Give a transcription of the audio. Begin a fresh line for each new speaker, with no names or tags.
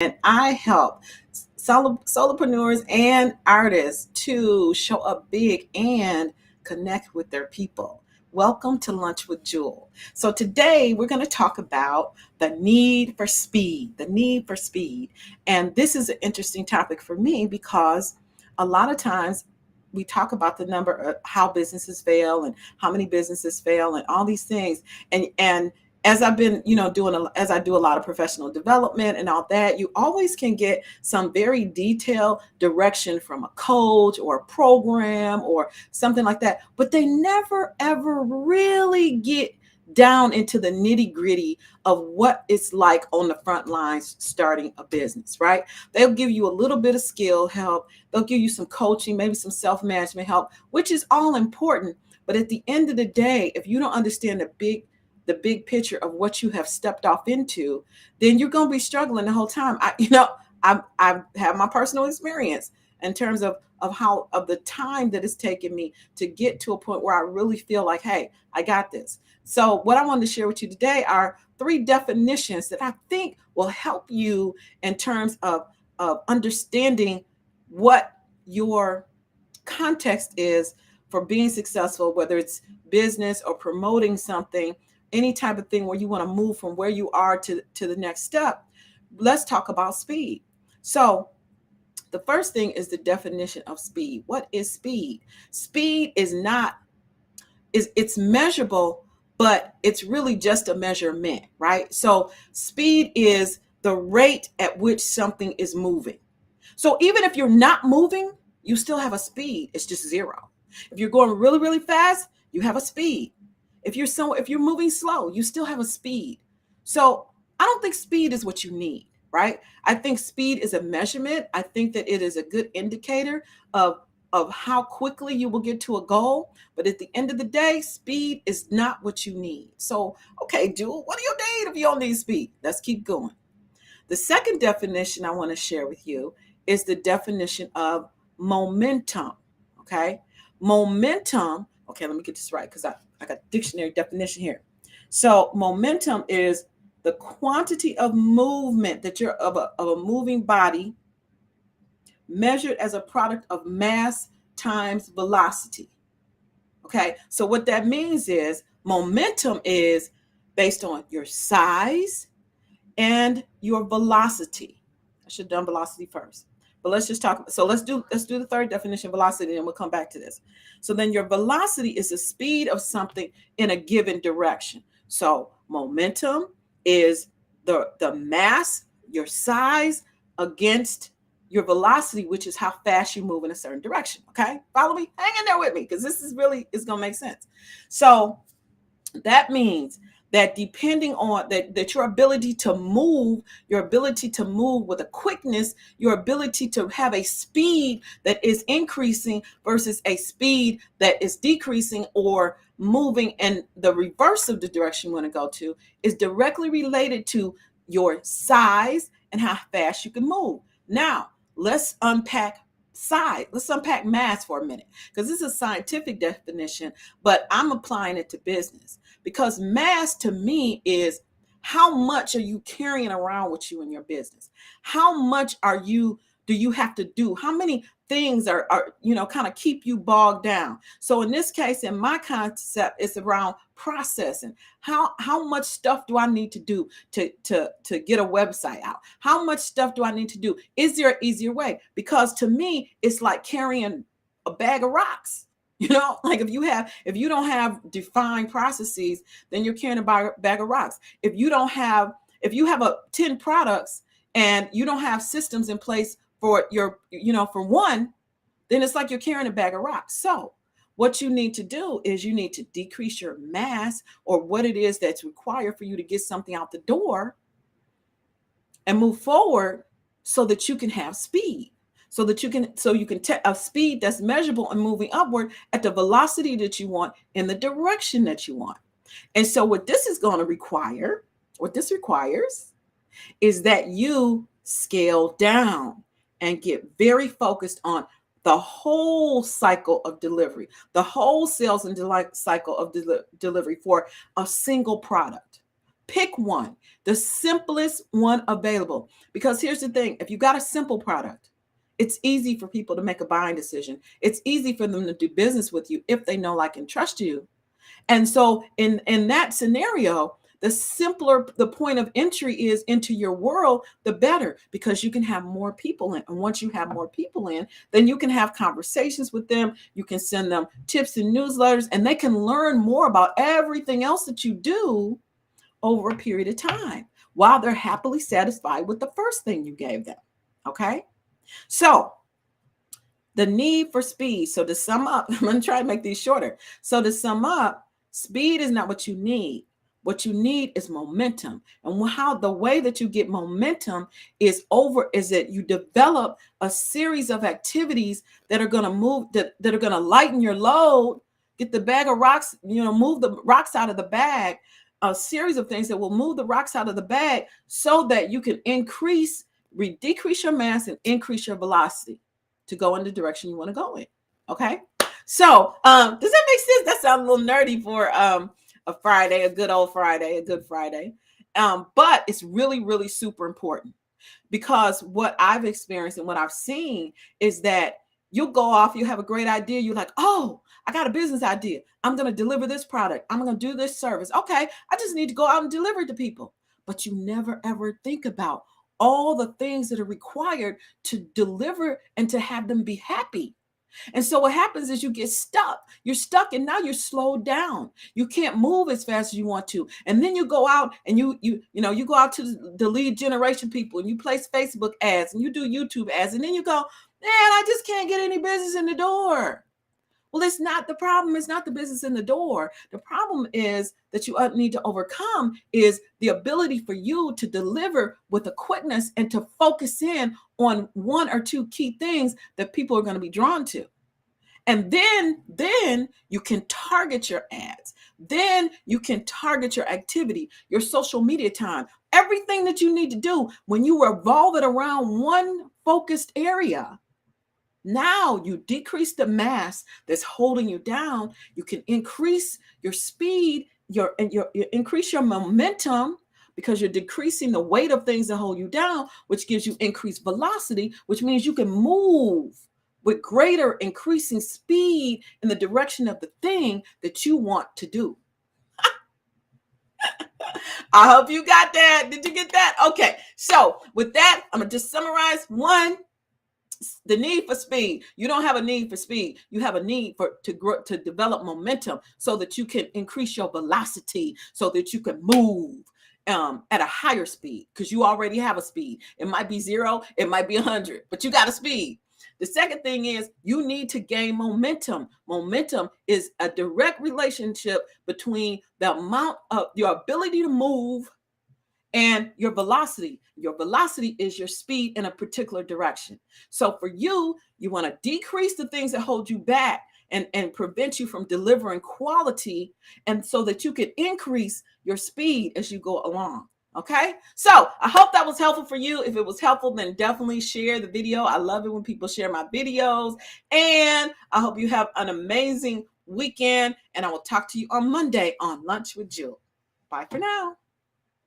and I help solopreneurs and artists to show up big and connect with their people. Welcome to Lunch with Jewel. So today we're going to talk about the need for speed, the need for speed. And this is an interesting topic for me because a lot of times we talk about the number of how businesses fail and how many businesses fail and all these things. And as I've been, as I do a lot of professional development and all that, you always can get some very detailed direction from a coach or a program or something like that. But they never, ever really get down into the nitty gritty of what it's like on the front lines starting a business, right? They'll give you a little bit of skill help. They'll give you some coaching, maybe some self-management help, which is all important. But at the end of the day, if you don't understand the big picture of what you have stepped off into, then you're going to be struggling the whole time. I've had my personal experience in terms of how of the time that it's taken me to get to a point where I really feel like, hey, I got this. So what I wanted to share with you today are 3 definitions that I think will help you in terms of understanding what your context is for being successful, whether it's business or promoting something, any type of thing where you want to move from where you are to the next step. Let's talk about speed. So the first thing is the definition of speed. What is speed? Speed is not, it's measurable, but it's really just a measurement, right? So speed is the rate at which something is moving. So even if you're not moving, you still have a speed. It's just 0. If you're going really, really fast, you have a speed. If you're moving slow, you still have a speed. So I don't think speed is what you need, right? I think speed is a measurement. I think that it is a good indicator of how quickly you will get to a goal. But at the end of the day, speed is not what you need. So, okay, Jewel, what do you need if you don't need speed? Let's keep going. The second definition I want to share with you is the definition of momentum. Okay. Momentum. Okay, let me get this right because I got dictionary definition here. So momentum is the quantity of movement that you're of a moving body measured as a product of mass times velocity. Okay. So what that means is momentum is based on your size and your velocity. I should have done velocity first. But let's just talk. So let's do the third definition, velocity, and we'll come back to this. So then your velocity is the speed of something in a given direction. So momentum is the mass, your size against your velocity, which is how fast you move in a certain direction. Okay. Follow me? Hang in there with me because this is gonna make sense. So that means that depending on that your ability to move, your ability to move with a quickness, your ability to have a speed that is increasing versus a speed that is decreasing or moving in the reverse of the direction you want to go to is directly related to your size and how fast you can move. Now, let's unpack size. Let's unpack mass for a minute because this is a scientific definition, but I'm applying it to business because mass to me is how much are you carrying around with you in your business? How much do you have to do? How many things are kind of keep you bogged down? So in this case, in my concept, it's around processing. How much stuff do I need to do to get a website out? How much stuff do I need to do? Is there an easier way? Because to me, it's like carrying a bag of rocks. Like if you don't have defined processes, then you're carrying a bag of rocks. If you have 10 products and you don't have systems in place for for one, then it's like you're carrying a bag of rocks. So what you need to do is you need to decrease your mass or what it is that's required for you to get something out the door and move forward so that you can have speed. So you can take a speed that's measurable and moving upward at the velocity that you want in the direction that you want. And so what this requires is that you scale down and get very focused on the whole cycle of delivery, the whole sales and cycle of delivery for a single product. Pick one, the simplest one available. Because here's the thing, if you got a simple product, it's easy for people to make a buying decision. It's easy for them to do business with you if they know, like, and trust you. And so in that scenario, the simpler the point of entry is into your world, the better, because you can have more people in. And once you have more people in, then you can have conversations with them. You can send them tips and newsletters, and they can learn more about everything else that you do over a period of time while they're happily satisfied with the first thing you gave them. Okay? So the need for speed. So to sum up, I'm going to try to make these shorter. So to sum up, speed is not what you need. What you need is momentum. And how the way that you get momentum is that you develop a series of activities that are going to move, that are going to lighten your load, get the bag of rocks, move the rocks out of the bag, a series of things that will move the rocks out of the bag so that you can decrease your mass and increase your velocity to go in the direction you want to go in. Okay. So does that make sense? That sounds a little nerdy for a Friday, a good old Friday, a good Friday. But it's really, really super important, because what I've experienced and what I've seen is that you'll go off, you have a great idea. You're like, oh, I got a business idea. I'm going to deliver this product. I'm going to do this service. Okay. I just need to go out and deliver it to people. But you never, ever think about all the things that are required to deliver and to have them be happy. And so what happens is you get stuck. You're stuck, and now you're slowed down. You can't move as fast as you want to. And then you go out and you go out to the lead generation people, and you place Facebook ads and you do YouTube ads, and then you go, man, I just can't get any business in the door. Well, it's not the problem. It's not the business in the door. The problem is that you need to overcome is the ability for you to deliver with a quickness and to focus in on one or two key things that people are going to be drawn to. And then you can target your ads. Then you can target your activity, your social media time, everything that you need to do when you revolve it around one focused area. Now you decrease the mass that's holding you down. You can increase your speed, you increase your momentum, because you're decreasing the weight of things that hold you down, which gives you increased velocity, which means you can move with greater increasing speed in the direction of the thing that you want to do. I hope you got that. Did you get that? Okay. So with that, I'm going to just summarize. One, the need for speed. You don't have a need for speed. You have a need to develop momentum so that you can increase your velocity, so that you can move at a higher speed, because you already have a speed. It might be 0, it might be 100, but you got a speed. The second thing is you need to gain momentum. Momentum is a direct relationship between the amount of your ability to move and your velocity. Your velocity is your speed in a particular direction. So for you want to decrease the things that hold you back and prevent you from delivering quality, and so that you can increase your speed as you go along. Okay, so I hope that was helpful for you. If it was helpful, then definitely share the video. I love it when people share my videos, and I hope you have an amazing weekend, and I will talk to you on Monday on Lunch with Jewel. Bye for now.